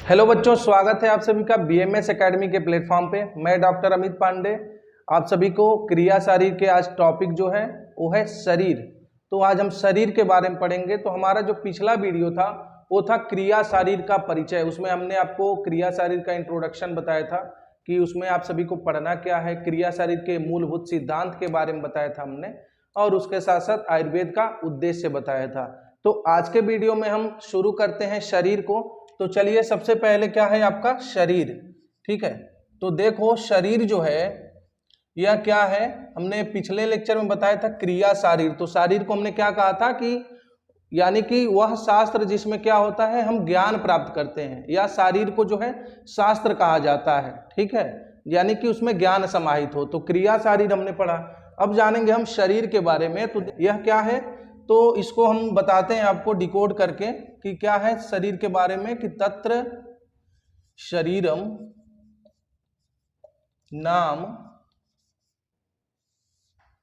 Hello बच्चों, स्वागत है आप सभी का बीएमएस एकेडमी के प्लेटफॉर्म पे। मैं डॉक्टर अमित पांडे आप सभी को क्रिया शारीर के आज टॉपिक जो है वो है शरीर। तो आज हम शरीर के बारे में पढ़ेंगे। तो हमारा जो पिछला वीडियो था वो था क्रिया शारीर का परिचय। उसमें हमने आपको क्रिया शारीर का इंट्रोडक्शन बताया था कि उसमें आप सभी को पढ़ना क्या है, क्रिया शारीर के मूलभूत सिद्धांत के बारे में बताया था हमने, और उसके साथ साथ आयुर्वेद का उद्देश्य बताया था। तो आज के वीडियो में हम शुरू करते हैं शरीर को। तो चलिए, सबसे पहले क्या है आपका शरीर। ठीक है, तो देखो शरीर जो है यह क्या है, हमने पिछले लेक्चर में बताया था क्रिया शारीर। तो शारीर को हमने क्या कहा था कि यानी कि वह शास्त्र जिसमें क्या होता है, हम ज्ञान प्राप्त करते हैं, या शारीर को जो है शास्त्र कहा जाता है। ठीक है, यानी कि उसमें ज्ञान समाहित हो। तो क्रिया शारीर हमने पढ़ा। अब जानेंगे हम शरीर के बारे में। तो यह क्या है, तो इसको हम बताते हैं आपको डिकोड करके कि क्या है शरीर के बारे में। कि तत्र शरीरम नाम,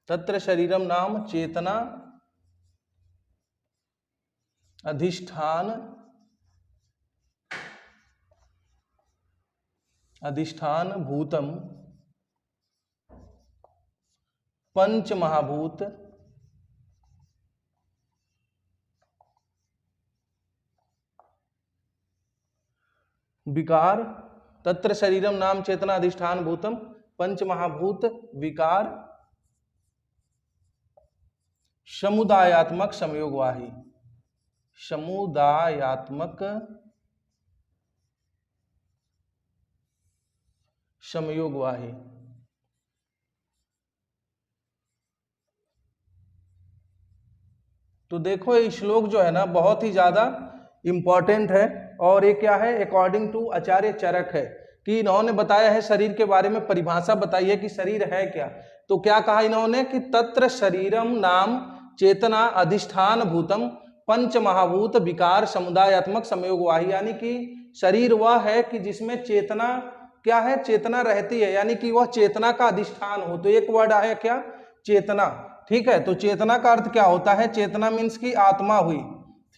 तत्र शरीरम नाम चेतना अधिष्ठान भूतम पंच महाभूत विकार। तत्र शरीरम नाम चेतना अधिष्ठान भूतम पंच महाभूत विकार समुदायात्मक संयोगवाही। समुदायात्मक संयोगवाही। तो देखो ये श्लोक जो है ना बहुत ही ज्यादा इंपॉर्टेंट है। और ये क्या है, अकॉर्डिंग टू आचार्य चरक है कि इन्होंने बताया है शरीर के बारे में, परिभाषा बताई है कि शरीर है क्या। तो क्या कहा इन्होंने कि तत्र शरीरम नाम चेतना अधिष्ठान भूतम पंच महाभूत विकार समुदायात्मक संयोगवाही। यानी कि शरीर वह है कि जिसमें चेतना क्या है, चेतना रहती है, यानी कि वह चेतना का अधिष्ठान हो। तो एक वर्ड आया क्या, चेतना। ठीक है, तो चेतना का अर्थ क्या होता है, चेतना मीन्स की आत्मा हुई।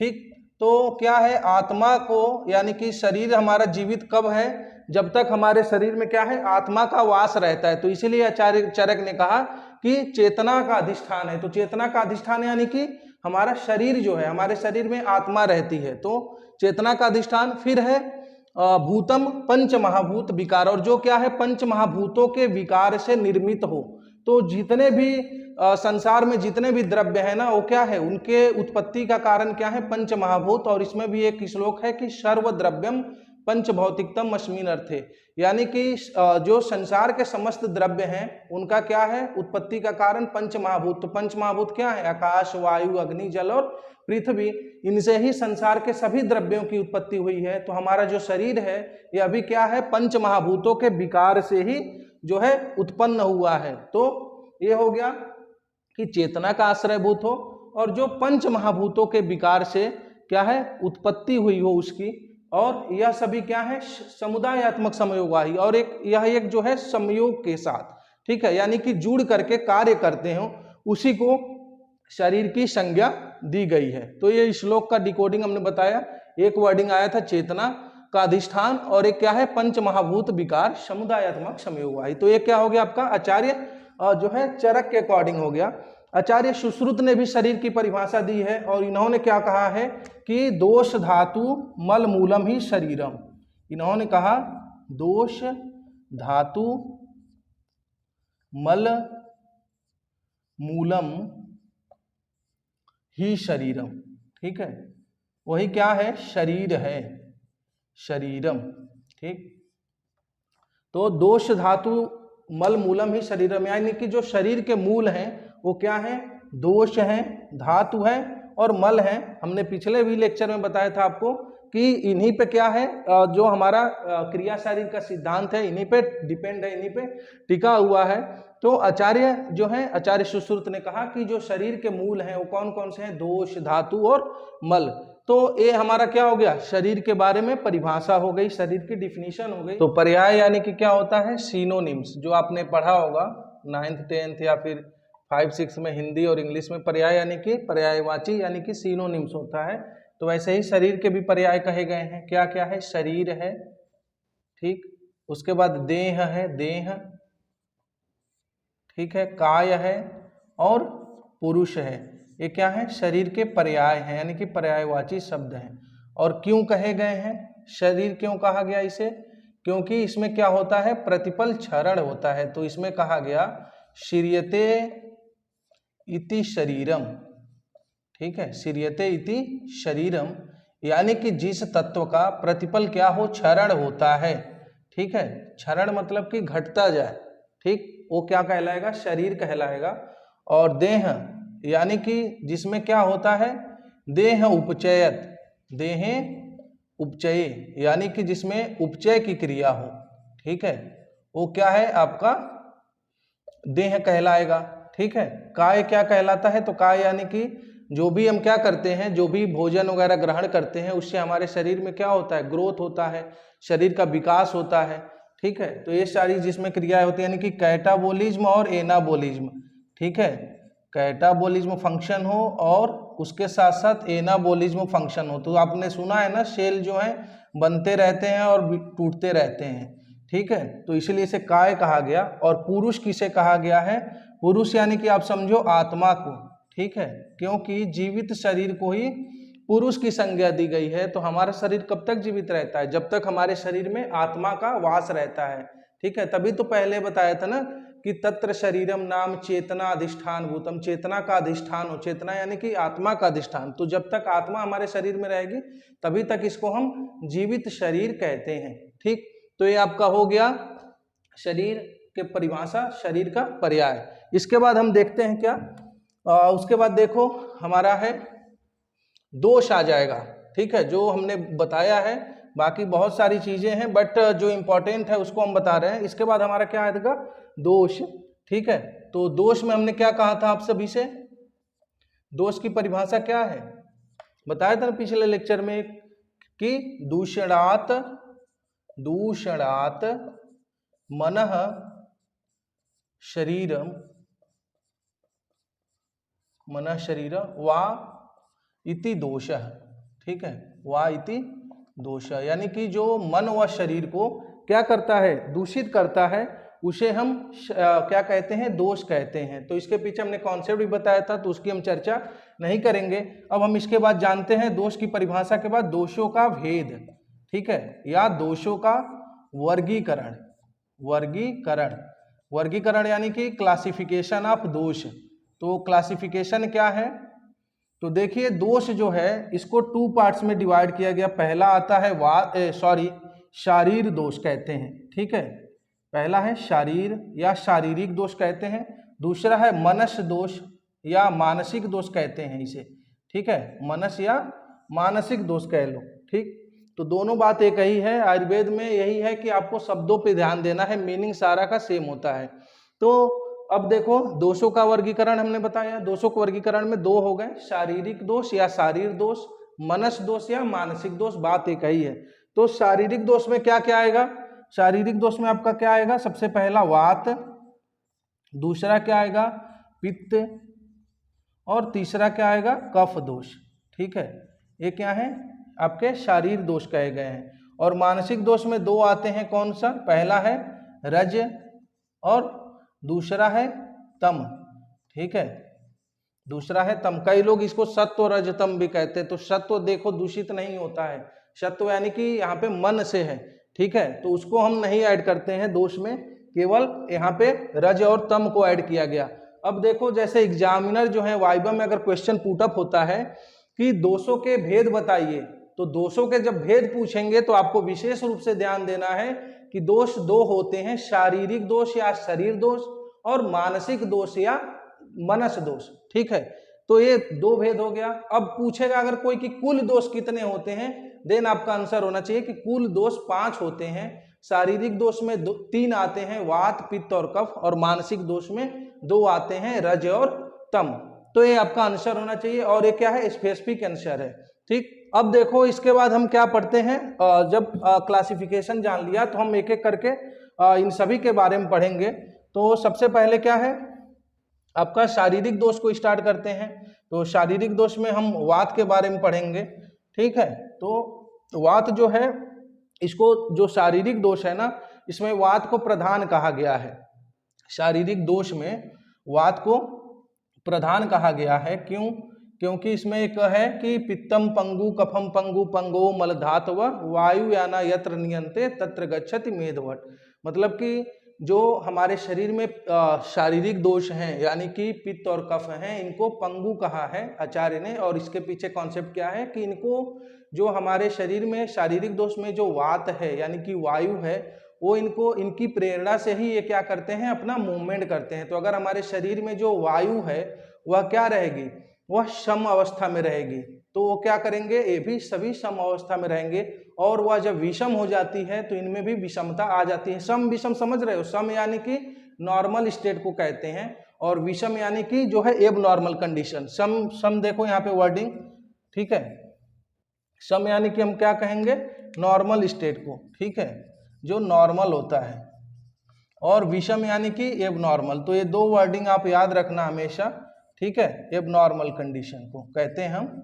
ठीक, तो क्या है आत्मा को, यानी कि शरीर हमारा जीवित कब है, जब तक हमारे शरीर में क्या है आत्मा का वास रहता है। तो इसीलिए आचार्य चरक ने कहा कि चेतना का अधिष्ठान है। तो चेतना का अधिष्ठान यानी कि हमारा शरीर जो है, हमारे शरीर में आत्मा रहती है, तो चेतना का अधिष्ठान। फिर है भूतम पंच महाभूत विकार, और जो क्या है पंच महाभूतों के विकार से निर्मित हो। तो जितने भी संसार में जितने भी द्रव्य है ना, वो क्या है, उनके उत्पत्ति का कारण क्या है, पंच महाभूत। और इसमें भी एक श्लोक है कि सर्व द्रव्यम पंच भौतिकतम अस्मिन् अर्थे। यानी कि जो संसार के समस्त द्रव्य हैं उनका क्या है, उत्पत्ति का कारण पंच महाभूत। तो पंच महाभूत क्या है, आकाश वायु अग्नि जल और पृथ्वी। इनसे ही संसार के सभी द्रव्यों की उत्पत्ति हुई है। तो हमारा जो शरीर है यह भी क्या है, पंच महाभूतों के विकार से ही जो है उत्पन्न हुआ है। तो ये हो गया कि चेतना का आश्रयभूत हो, और जो पंच महाभूतों के विकार से क्या है उत्पत्ति हुई हो उसकी। और यह सभी क्या है, समुदायात्मक संयोगवाही, और यह एक जो है संयोग के साथ, ठीक है, यानी कि जुड़ करके कार्य करते हो, उसी को शरीर की संज्ञा दी गई है। तो ये श्लोक का डिकोडिंग हमने बताया। एक वर्डिंग आया था चेतना का अधिष्ठान, और एक क्या है पंच महाभूत विकार समुदायात्मक संयोगवाही। तो ये क्या हो गया आपका आचार्य जो है चरक के अकॉर्डिंग हो गया। आचार्य सुश्रुत ने भी शरीर की परिभाषा दी है, और इन्होंने क्या कहा है कि दोष धातु मल मूलम ही शरीरम। इन्होंने कहा दोष धातु मल मूलम ही शरीरम। ठीक है, वही क्या है, शरीर है, शरीरम। ठीक, तो दोष धातु मल मूलम ही शरीरम, यानी कि जो शरीर के मूल हैं वो क्या है, दोष है, धातु है और मल है। हमने पिछले भी लेक्चर में बताया था आपको कि इन्हीं पे क्या है, जो हमारा क्रिया शरीर का सिद्धांत है इन्हीं पे डिपेंड है, इन्हीं पे टिका हुआ है। तो आचार्य जो है, आचार्य सुश्रुत ने कहा कि जो शरीर के मूल हैं वो कौन कौन से हैं, दोष धातु और मल। तो ये हमारा क्या हो गया, शरीर के बारे में परिभाषा हो गई, शरीर की डिफिनीशन हो गई। तो पर्याय यानी कि क्या होता है, सिनोनिम्स, जो आपने पढ़ा होगा 9th 10th या फिर 5 6 में हिंदी और इंग्लिश में। पर्याय यानी कि पर्यायवाची, यानी कि सिनोनिम्स होता है। तो वैसे ही शरीर के भी पर्याय कहे गए हैं। क्या क्या है? शरीर है, ठीक, उसके बाद देह है, देह, ठीक है, काय है और पुरुष है। ये क्या है? शरीर के पर्याय हैं, यानी कि पर्यायवाची शब्द हैं। और क्यों कहे गए हैं? शरीर क्यों कहा गया इसे? क्योंकि इसमें क्या होता है? प्रतिपल क्षरण होता है। तो इसमें कहा गया श्रियते इति शरीरम, ठीक है, श्रियते इति शरीरम, यानी कि जिस तत्व का प्रतिपल क्या हो? क्षरण होता है, ठीक है, क्षरण मतलब कि घटता जाए, ठीक, वो क्या कहलाएगा? शरीर कहलाएगा। और देह यानी कि जिसमें क्या होता है? देह उपचयत, देह उपचय, यानी कि जिसमें उपचय की क्रिया हो, ठीक है, वो क्या है? आपका देह कहलाएगा, ठीक है। काय क्या कहलाता है? तो काय यानी कि जो भी हम क्या करते हैं, जो भी भोजन वगैरह ग्रहण करते हैं, उससे हमारे शरीर में क्या होता है? ग्रोथ होता है, शरीर का विकास होता है, ठीक है। तो ये सारी जिसमें क्रियाएं होती है, यानी कि कैटाबोलिज्म और एनाबोलिज्म, ठीक है, कैटाबोलिज्म फंक्शन हो और उसके साथ साथ एनाबोलिज्म फंक्शन हो। तो आपने सुना है ना, सेल जो है बनते रहते हैं और टूटते रहते हैं, ठीक है, तो इसलिए इसे काय कहा गया। और पुरुष किसे कहा गया है? पुरुष यानी कि आप समझो आत्मा को, ठीक है, क्योंकि जीवित शरीर को ही पुरुष की संज्ञा दी गई है। तो हमारा शरीर कब तक जीवित रहता है? जब तक हमारे शरीर में आत्मा का वास रहता है, ठीक है। तभी तो पहले बताया था ना कि तत्र शरीरम नाम चेतना अधिष्ठान भूतम, चेतना का अधिष्ठान हो, चेतना यानी कि आत्मा का अधिष्ठान। तो जब तक आत्मा हमारे शरीर में रहेगी तभी तक इसको हम जीवित शरीर कहते हैं, ठीक। तो ये आपका हो गया शरीर के परिभाषा, शरीर का पर्याय। इसके बाद हम देखते हैं क्या, उसके बाद देखो हमारा है दोष आ जाएगा, ठीक है, जो हमने बताया है, बाकी बहुत सारी चीजें हैं बट जो इंपॉर्टेंट है उसको हम बता रहे हैं। इसके बाद हमारा क्या आएगा? दोष, ठीक है। तो दोष में हमने क्या कहा था आप सभी से? दोष की परिभाषा क्या है? बताया था ना पिछले लेक्चर में कि दूषणात्, दूषणात् मनः शरीरम, मनः शरीर वा इति दोषः, ठीक है, वा इति दोषः, यानी कि जो मन व शरीर को क्या करता है? दूषित करता है, उसे हम क्या कहते हैं? दोष कहते हैं। तो इसके पीछे हमने कॉन्सेप्ट भी बताया था, तो उसकी हम चर्चा नहीं करेंगे। अब हम इसके बाद जानते हैं दोष की परिभाषा के बाद दोषों का भेद, ठीक है, या दोषों का वर्गीकरण, वर्गीकरण, वर्गीकरण यानी कि क्लासिफिकेशन ऑफ दोष। तो क्लासिफिकेशन क्या है? तो देखिए दोष जो है इसको 2 पार्ट्स में डिवाइड किया गया। पहला आता है शारीर दोष कहते हैं, ठीक है, पहला है शारीर या शारीरिक दोष कहते हैं। दूसरा है मनस दोष या मानसिक दोष कहते हैं इसे, ठीक है, मनस या मानसिक दोष कह लो, ठीक। तो दोनों बात एक ही है। आयुर्वेद में यही है कि आपको शब्दों पे ध्यान देना है, मीनिंग सारा का सेम होता है। तो अब देखो दोषों का वर्गीकरण हमने बताया, दोषों के वर्गीकरण में 2 हो गए, शारीरिक दोष या शारीर दोष, मनस दोष या मानसिक दोष, बात एक ही है। तो शारीरिक दोष में क्या क्या आएगा? शारीरिक दोष में आपका क्या आएगा? सबसे पहला वात, दूसरा क्या आएगा? पित्त, और तीसरा क्या आएगा? कफ दोष, ठीक है। ये क्या है? आपके शारीर दोष कहे गए हैं। और मानसिक दोष में 2 आते हैं, कौन सा? पहला है रज और दूसरा है तम, ठीक है, दूसरा है तम। कई लोग इसको सत्व रजतम भी कहते हैं। तो सत्व देखो दूषित नहीं होता है, सत्व यानी कि यहाँ पे मन से है, ठीक है, तो उसको हम नहीं ऐड करते हैं दोष में, केवल यहाँ पे रज और तम को ऐड किया गया। अब देखो जैसे एग्जामिनर जो है वाइवा में अगर क्वेश्चन पुटअप होता है कि दोषों के भेद बताइए, तो दोषों के जब भेद पूछेंगे तो आपको विशेष रूप से ध्यान देना है कि दोष 2 होते हैं, शारीरिक दोष या शरीर दोष और मानसिक दोष या मनस दोष, ठीक है। तो ये 2 भेद हो गया। अब पूछेगा अगर कोई कि कुल दोष कितने होते हैं, देन आपका आंसर होना चाहिए कि कुल दोष 5 होते हैं। शारीरिक दोष में 3 आते हैं, वात, पित्त और कफ, और मानसिक दोष में 2 आते हैं, रज और तम। तो ये आपका आंसर होना चाहिए, और ये क्या है? स्पेसिफिक आंसर है, ठीक। अब देखो इसके बाद हम क्या पढ़ते हैं, जब क्लासिफिकेशन जान लिया तो हम एक एक करके इन सभी के बारे में पढ़ेंगे। तो सबसे पहले क्या है आपका शारीरिक दोष को स्टार्ट करते हैं। तो शारीरिक दोष में हम वात के बारे में पढ़ेंगे। ठीक है। तो वात जो है, इसको जो शारीरिक दोष है ना, इसमें वात को प्रधान कहा गया है। शारीरिक दोष में वात को प्रधान कहा गया है। क्यों? क्योंकि इसमें एक है कि पित्तम पंगु कफम पंगु पंगो मलधातव वायु याना यत्र नियंते तत्र गच्छति मेधवट। मतलब कि जो हमारे शरीर में शारीरिक दोष हैं, यानी कि पित्त और कफ हैं, इनको पंगु कहा है आचार्य ने। और इसके पीछे कॉन्सेप्ट क्या है कि इनको, जो हमारे शरीर में शारीरिक दोष में जो वात है यानी कि वायु है, वो इनको, इनकी प्रेरणा से ही ये क्या करते हैं, अपना मूवमेंट करते हैं। तो अगर हमारे शरीर में जो वायु है वह क्या रहेगी, वह सम अवस्था में रहेगी, तो वो क्या करेंगे, ये भी सभी सम अवस्था में रहेंगे। और वह जब विषम हो जाती है तो इनमें भी विषमता आ जाती है। सम विषम समझ रहे हो? सम यानी कि नॉर्मल स्टेट को कहते हैं, और विषम यानी कि जो है एब नॉर्मल कंडीशन। सम देखो यहाँ पे वर्डिंग, ठीक है। सम यानी कि हम क्या कहेंगे, नॉर्मल स्टेट को, ठीक है, जो नॉर्मल होता है। और विषम यानी कि एब नॉर्मल। तो ये दो वर्डिंग आप याद रखना हमेशा, ठीक है। एब नॉर्मल कंडीशन को कहते हैं हम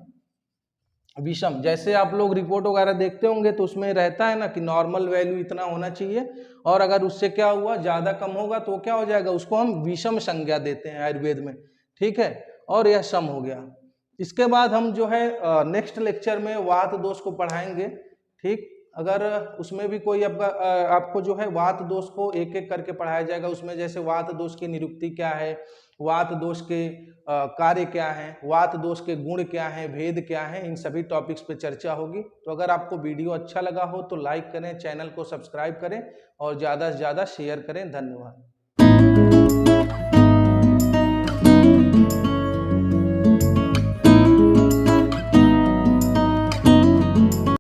विषम। जैसे आप लोग रिपोर्ट वगैरह देखते होंगे तो उसमें रहता है ना कि नॉर्मल वैल्यू इतना होना चाहिए, और अगर उससे क्या हुआ, ज्यादा कम होगा तो क्या हो जाएगा, उसको हम विषम संज्ञा देते हैं आयुर्वेद में, ठीक है। और यह सम हो गया। इसके बाद हम जो है नेक्स्ट लेक्चर में वात दोष को पढ़ाएंगे, ठीक। अगर उसमें भी कोई आपको जो है वात दोष को एक एक करके पढ़ाया जाएगा। उसमें जैसे वात दोष की निरुक्ति क्या है, वात दोष के कार्य क्या हैं, वात दोष के गुण क्या हैं, भेद क्या हैं, इन सभी टॉपिक्स पे चर्चा होगी। तो अगर आपको वीडियो अच्छा लगा हो तो लाइक करें, चैनल को सब्सक्राइब करें और ज़्यादा से ज़्यादा शेयर करें। धन्यवाद।